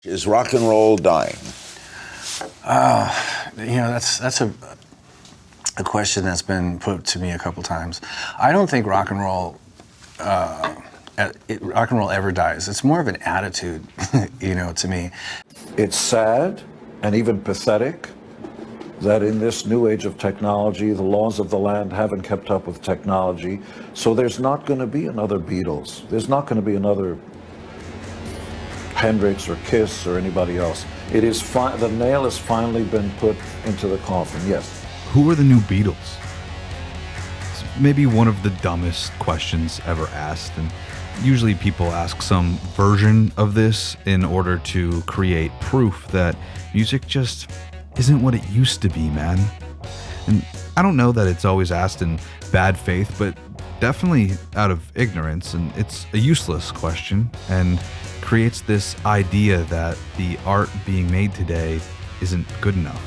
Is rock and roll dying? That's a question that's been put to me a couple times. I don't think rock and roll ever dies. It's more of an attitude, to me. It's sad and even pathetic that in this new age of technology, the laws of the land haven't kept up with technology. So there's not going to be another Beatles. There's not going to be another Hendrix or Kiss or anybody else. It is the nail has finally been put into the coffin, yes. Who are the new Beatles? It's maybe one of the dumbest questions ever asked, and usually people ask some version of this in order to create proof that music just isn't what it used to be, man. And I don't know that it's always asked in bad faith, but definitely out of ignorance, and it's a useless question and creates this idea that the art being made today isn't good enough.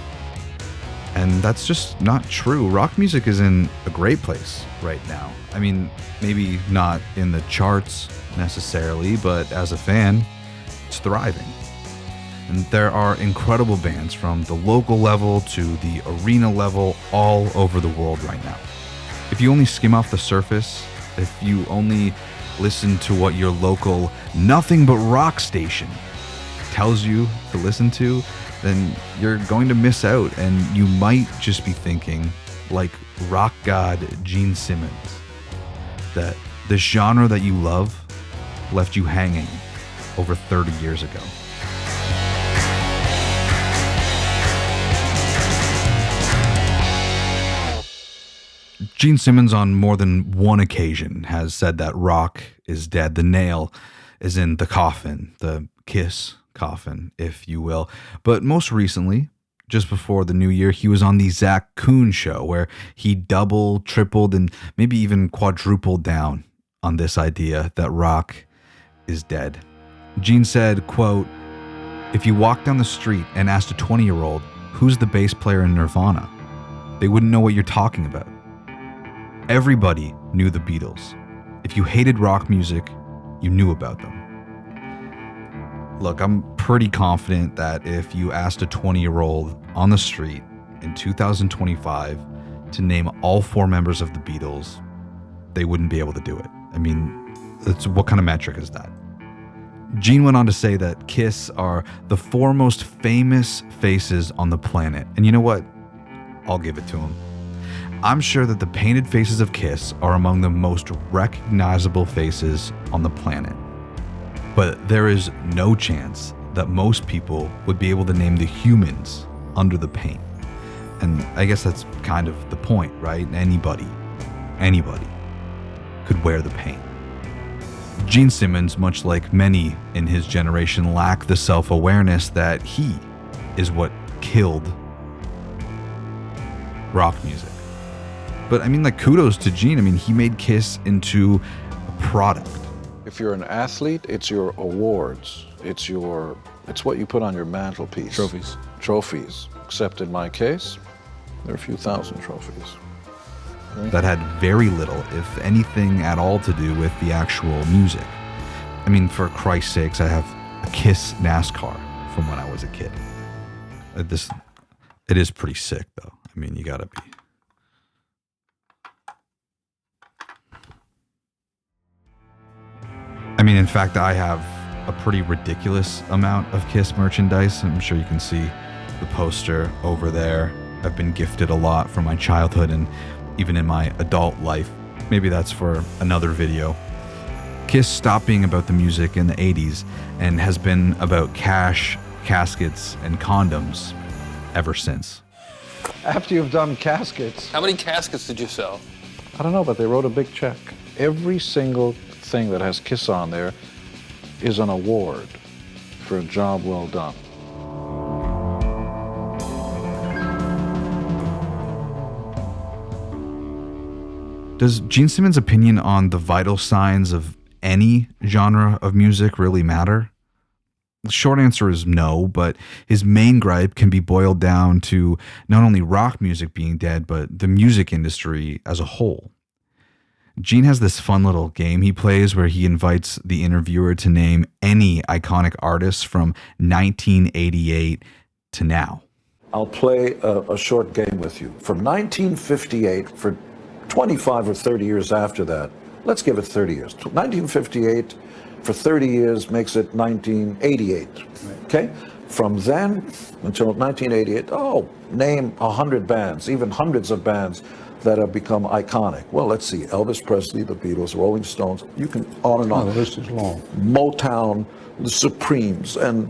And that's just not true. Rock music is in a great place right now. I mean, maybe not in the charts necessarily, but as a fan, it's thriving. And there are incredible bands from the local level to the arena level all over the world right now. If you only skim off the surface, if you only listen to what your local nothing but rock station tells you to listen to, then you're going to miss out, and you might just be thinking, like rock god Gene Simmons, that the genre that you love left you hanging over 30 years ago. Gene Simmons on more than one occasion has said that rock is dead. The nail is in the coffin, the Kiss coffin, if you will. But most recently, just before the new year, he was on the Kuhn show, where he doubled, tripled, and maybe even quadrupled down on this idea that rock is dead. Gene said, quote, "If you walk down the street and asked a 20-year-old, who's the bass player in Nirvana, they wouldn't know what you're talking about. Everybody knew the Beatles. If you hated rock music, you knew about them." Look, I'm pretty confident that if you asked a 20-year-old on the street in 2025 to name all four members of the Beatles, they wouldn't be able to do it. I mean, what kind of metric is that? Gene went on to say that Kiss are the four most famous faces on the planet. And you know what? I'll give it to him. I'm sure that the painted faces of Kiss are among the most recognizable faces on the planet. But there is no chance that most people would be able to name the humans under the paint. And I guess that's kind of the point, right? Anybody could wear the paint. Gene Simmons, much like many in his generation, lack the self-awareness that he is what killed rock music. But I mean, like, kudos to Gene. I mean, he made Kiss into a product. If you're an athlete, it's your awards. It's what you put on your mantelpiece. Trophies. Except in my case, there are a few thousand trophies. That had very little, if anything at all, to do with the actual music. I mean, for Christ's sakes, I have a Kiss NASCAR from when I was a kid. It is pretty sick, though. I mean, you gotta be. I mean, in fact, I have a pretty ridiculous amount of Kiss merchandise. I'm sure you can see the poster over there. I've been gifted a lot from my childhood and even in my adult life. Maybe that's for another video. Kiss stopped being about the music in the 80s and has been about cash, caskets, and condoms ever since. After you've done caskets... How many caskets did you sell? I don't know, but they wrote a big check. Every single thing that has Kiss on there is an award for a job well done. Does Gene Simmons' opinion on the vital signs of any genre of music really matter? The short answer is no, but his main gripe can be boiled down to not only rock music being dead, but the music industry as a whole. Gene has this fun little game he plays where he invites the interviewer to name any iconic artist from 1988 to now. I'll play a short game with you. From 1958, for 25 or 30 years after that, let's give it 30 years. 1958 for 30 years makes it 1988, okay? From then until 1988, name 100 bands, even hundreds of bands that have become iconic. Well, let's see, Elvis Presley, the Beatles, Rolling Stones, you can on and on. The list is long. Motown, the Supremes, and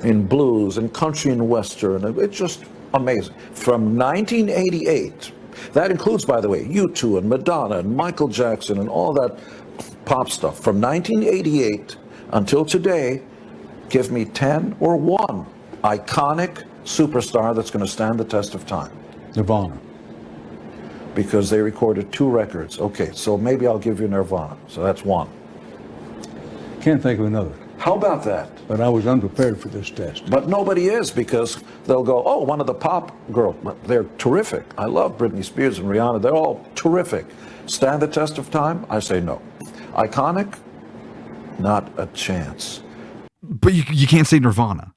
in blues and country and western, it's just amazing. From 1988, that includes, by the way, U2 and Madonna and Michael Jackson and all that pop stuff. From 1988 until today, give me 10 or one iconic superstar that's going to stand the test of time. Nirvana. Because they recorded 2 records. Okay, so maybe I'll give you Nirvana. So that's one. Can't think of another. How about that? But I was unprepared for this test. But nobody is, because they'll go, oh, one of the pop girls. They're terrific. I love Britney Spears and Rihanna. They're all terrific. Stand the test of time? I say no. Iconic? Not a chance. But you can't say Nirvana.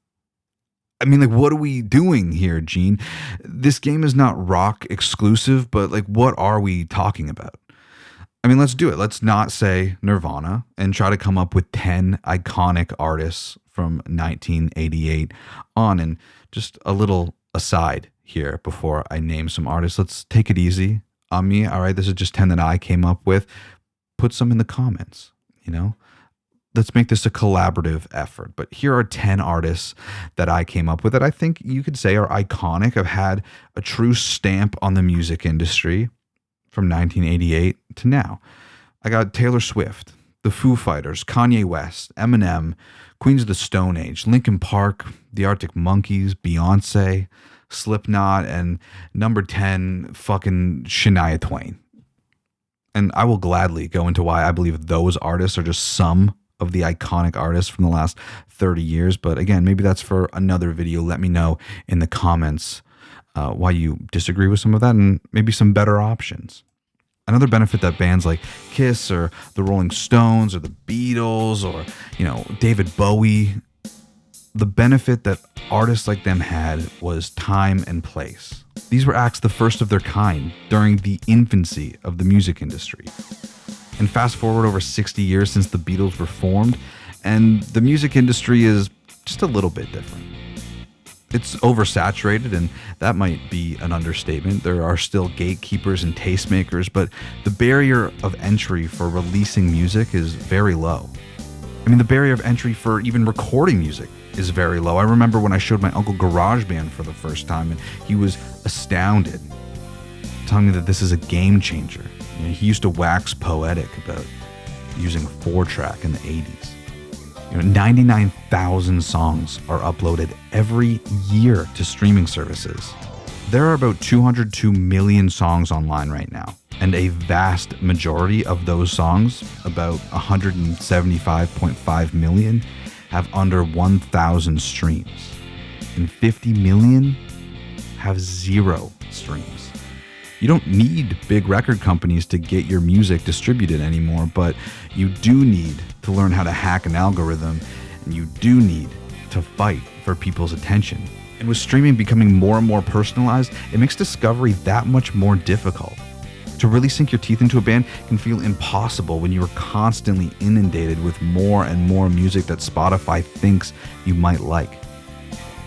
I mean, like, what are we doing here, Gene? This game is not rock exclusive, but like, what are we talking about? I mean, let's do it. Let's not say Nirvana and try to come up with 10 iconic artists from 1988 on. And just a little aside here before I name some artists, let's take it easy on me. All right, this is just 10 that I came up with. Put some in the comments, you know? Let's make this a collaborative effort. But here are 10 artists that I came up with that I think you could say are iconic, have had a true stamp on the music industry from 1988 to now. I got Taylor Swift, the Foo Fighters, Kanye West, Eminem, Queens of the Stone Age, Linkin Park, the Arctic Monkeys, Beyonce, Slipknot, and number 10, fucking Shania Twain. And I will gladly go into why I believe those artists are just some of the iconic artists from the last 30 years. But again, maybe that's for another video. Let me know in the comments why you disagree with some of that and maybe some better options. Another benefit that bands like Kiss or the Rolling Stones or the Beatles or, you know, David Bowie, the benefit that artists like them had was time and place. These were acts the first of their kind during the infancy of the music industry. And fast forward over 60 years since the Beatles were formed, and the music industry is just a little bit different. It's oversaturated, and that might be an understatement. There are still gatekeepers and tastemakers, but the barrier of entry for releasing music is very low. I mean, the barrier of entry for even recording music is very low. I remember when I showed my uncle GarageBand for the first time, and he was astounded, telling me that this is a game changer. You know, he used to wax poetic about using 4-track in the 80s. You know, 99,000 songs are uploaded every year to streaming services. There are about 202 million songs online right now, and a vast majority of those songs, about 175.5 million, have under 1,000 streams, and 50 million have 0 streams. You don't need big record companies to get your music distributed anymore, but you do need to learn how to hack an algorithm, and you do need to fight for people's attention. And with streaming becoming more and more personalized, it makes discovery that much more difficult. To really sink your teeth into a band can feel impossible when you are constantly inundated with more and more music that Spotify thinks you might like.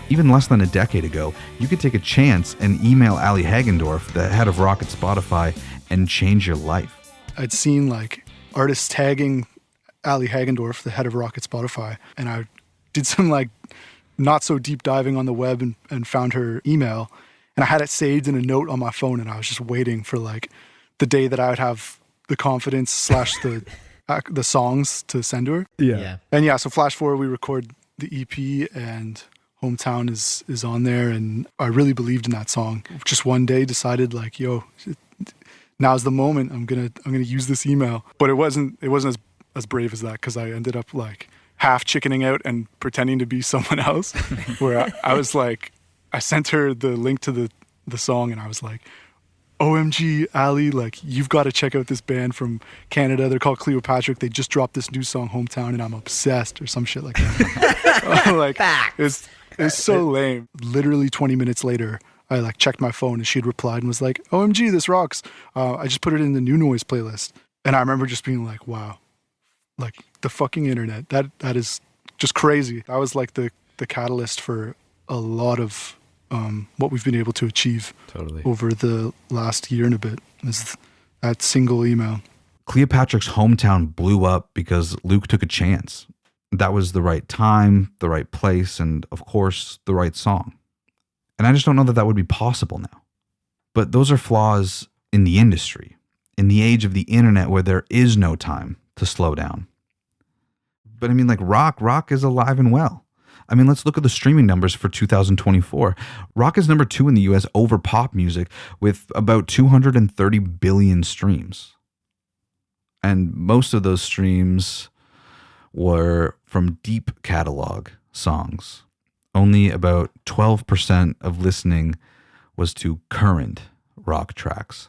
Even less than a decade ago, you could take a chance and email Ali Hagendorf, the head of rock at Spotify, and change your life. I'd seen like artists tagging Ali Hagendorf, the head of rock at Spotify, and I did some like not so deep diving on the web and found her email, and I had it saved in a note on my phone, and I was just waiting for like the day that I would have the confidence / the songs to send to her. Yeah. And yeah, so flash forward, we record the EP, and Hometown is on there, and I really believed in that song. Just one day decided like, yo, now's the moment. I'm gonna use this email. But it wasn't as brave as that, because I ended up like half chickening out and pretending to be someone else. Where I was like, I sent her the link to the song, and I was like, OMG, Ali, like, you've got to check out this band from Canada. They're called Cleopatrick. They just dropped this new song, Hometown, and I'm obsessed, or some shit like that. Like, it's so lame. Literally 20 minutes later, I like checked my phone and she had replied and was like, OMG, this rocks. I just put it in the New Noise playlist. And I remember just being like, wow, like the fucking internet, that is just crazy. That was like the catalyst for a lot of what we've been able to achieve over the last year and a bit, is that single email. Cleopatrick's Hometown blew up because Luke took a chance. That was the right time, the right place, and of course, the right song. And I just don't know that would be possible now. But those are flaws in the industry, in the age of the internet where there is no time to slow down. But I mean, like, rock is alive and well. I mean, let's look at the streaming numbers for 2024. Rock is number 2 in the US over pop music with about 230 billion streams. And most of those streams were from deep catalog songs. Only about 12% of listening was to current rock tracks.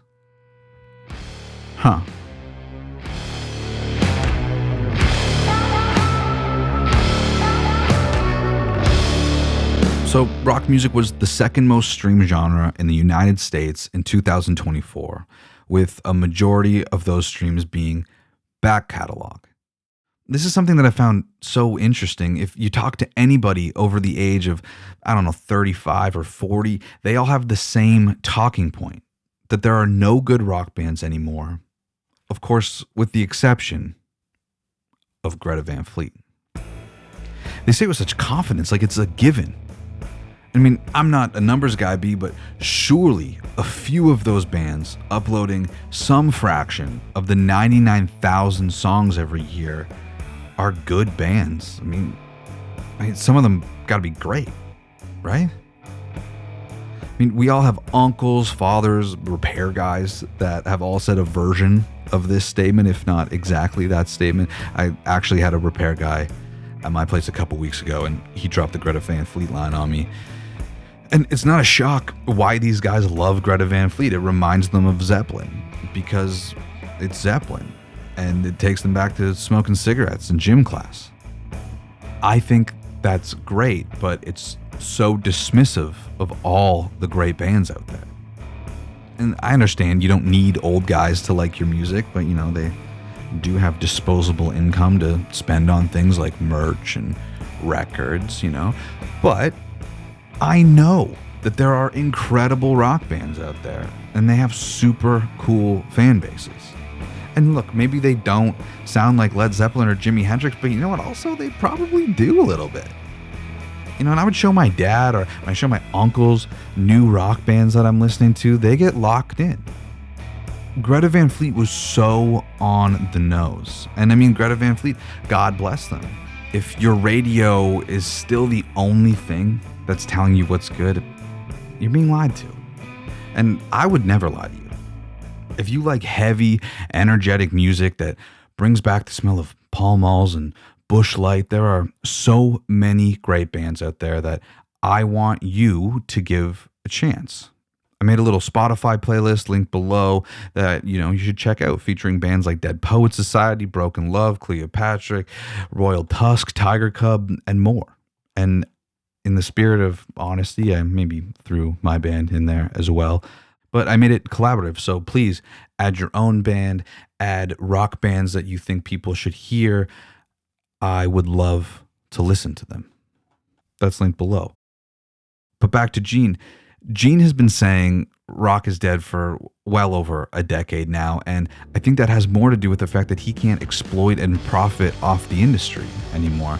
Huh. So rock music was the second most streamed genre in the United States in 2024, with a majority of those streams being back catalog. This is something that I found so interesting. If you talk to anybody over the age of, 35 or 40, they all have the same talking point, that there are no good rock bands anymore. Of course, with the exception of Greta Van Fleet. They say it with such confidence, like it's a given. I mean, I'm not a numbers guy, B, but surely a few of those bands uploading some fraction of the 99,000 songs every year are good bands. I mean, some of them got to be great, right? I mean, we all have uncles, fathers, repair guys that have all said a version of this statement, if not exactly that statement. I actually had a repair guy at my place a couple weeks ago, and he dropped the Greta Van Fleet line on me. And it's not a shock why these guys love Greta Van Fleet. It reminds them of Zeppelin because it's Zeppelin, and it takes them back to smoking cigarettes in gym class. I think that's great, but it's so dismissive of all the great bands out there. And I understand you don't need old guys to like your music, but they do have disposable income to spend on things like merch and records, But I know that there are incredible rock bands out there, and they have super cool fan bases. And look, maybe they don't sound like Led Zeppelin or Jimi Hendrix, but you know what? Also, they probably do a little bit. And I would show my dad or I show my uncles new rock bands that I'm listening to, they get locked in. Greta Van Fleet was so on the nose. And I mean, Greta Van Fleet, God bless them. If your radio is still the only thing that's telling you what's good, you're being lied to. And I would never lie to you. If you like heavy, energetic music that brings back the smell of Pall Malls and Bush Light, there are so many great bands out there that I want you to give a chance. I made a little Spotify playlist linked below that you should check out, featuring bands like Dead Poets Society, Broken Love, Cleopatrick, Royal Tusk, Tigercub, and more. And in the spirit of honesty, I maybe threw my band in there as well. But I made it collaborative, so please add your own band, add rock bands that you think people should hear. I would love to listen to them. That's linked below. But back to Gene. Gene has been saying rock is dead for well over a decade now, and I think that has more to do with the fact that he can't exploit and profit off the industry anymore.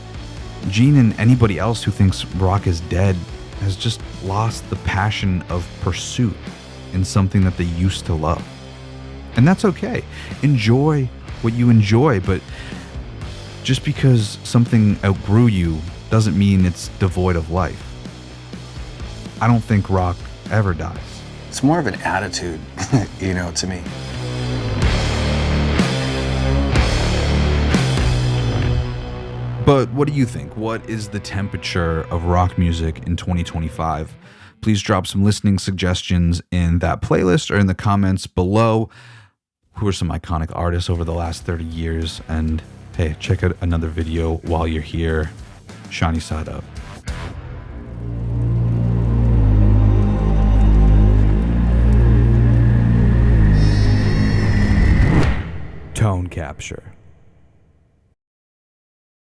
Gene and anybody else who thinks rock is dead has just lost the passion of pursuit in something that they used to love. And that's okay. Enjoy what you enjoy, but just because something outgrew you doesn't mean it's devoid of life. I don't think rock ever dies. It's more of an attitude, to me. But what do you think? What is the temperature of rock music in 2025? please drop some listening suggestions in that playlist or in the comments below. Who are some iconic artists over the last 30 years? And hey, check out another video while you're here. Shiny side up. Tone capture.